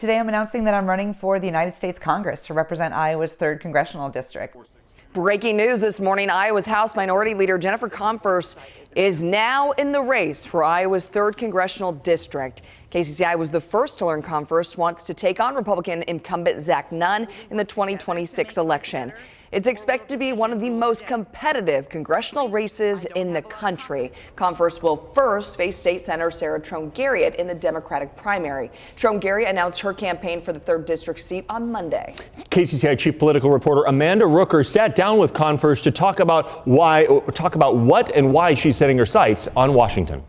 Today I'm announcing that I'm running for the United States Congress to represent Iowa's 3rd Congressional District. Breaking news this morning, Iowa's House Minority Leader Jennifer Comfort is now in the race for Iowa's 3rd Congressional District. KCCI was the first to learn Comfort wants to take on Republican incumbent Zach Nunn in the 2026 election. It's expected to be one of the most competitive congressional races in the country. Comfort will first face State Senator Sarah Trone Garriott in the Democratic primary. Trone Garriott announced her campaign for the 3rd District seat on Monday. KCCI Chief Political Reporter Amanda Rooker sat down with Comfort to talk about what and why she's setting her sights on Washington.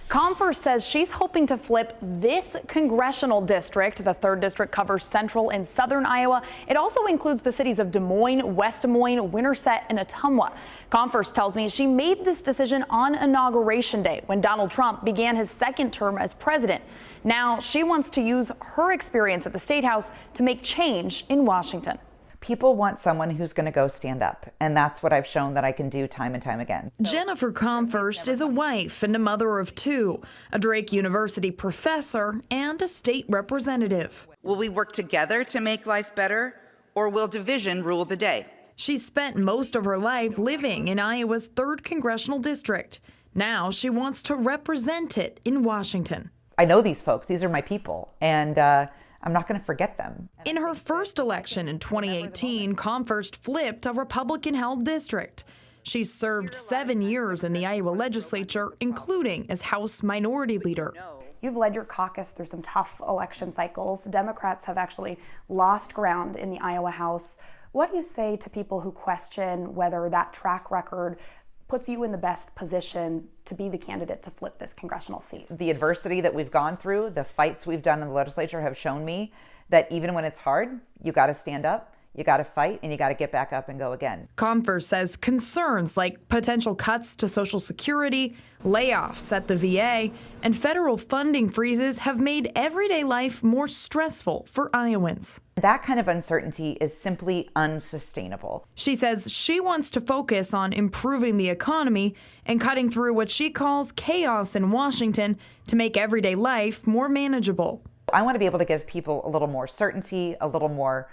Comfort says she's hoping to flip this congressional district. The 3rd District covers central and southern Iowa. It also includes the cities of Des Moines, West Des Moines, Winterset, and Ottumwa. Comfort tells me she made this decision on Inauguration Day when Donald Trump began his 2nd term as president. Now she wants to use her experience at the State House to make change in Washington. People want someone who's going to go stand up, and that's what I've shown that I can do time and time again. Jennifer Comfort is a wife and a mother of 2, a Drake University professor and a state representative. Will we work together to make life better, or will division rule the day? She's spent most of her life living in Iowa's 3rd Congressional District. Now she wants to represent it in Washington. I know these folks. These are my people, and I'm not going to forget them. In her first election in 2018, Comfort flipped a Republican-held district. She's served 7 years in the Iowa legislature, including as House Minority Leader. You've led your caucus through some tough election cycles. Democrats have actually lost ground in the Iowa House. What do you say to people who question whether that track record puts you in the best position to be the candidate to flip this congressional seat? The adversity that we've gone through, the fights we've done in the legislature have shown me that even when it's hard, you got to stand up, you got to fight, and you got to get back up and go again. Comfort says concerns like potential cuts to Social Security, layoffs at the VA, and federal funding freezes have made everyday life more stressful for Iowans. That kind of uncertainty is simply unsustainable. She says she wants to focus on improving the economy and cutting through what she calls chaos in Washington to make everyday life more manageable. I want to be able to give people a little more certainty, a little more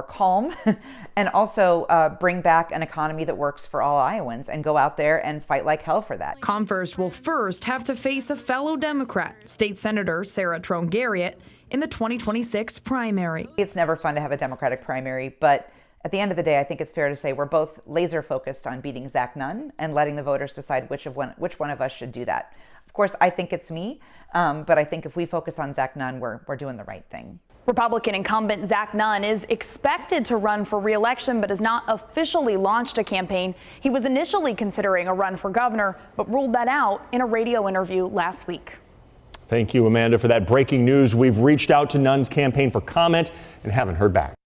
calm, and also bring back an economy that works for all Iowans and go out there and fight like hell for that. Comfort will first have to face a fellow Democrat, State Senator Sarah Trone Garriott, in the 2026 primary. It's never fun to have a Democratic primary, but at the end of the day, I think it's fair to say we're both laser focused on beating Zach Nunn and letting the voters decide which one of us should do that. Of course, I think it's me, but I think if we focus on Zach Nunn, we're doing the right thing. Republican incumbent Zach Nunn is expected to run for re-election, but has not officially launched a campaign. He was initially considering a run for governor, but ruled that out in a radio interview last week. Thank you, Amanda, for that breaking news. We've reached out to Nunn's campaign for comment and haven't heard back.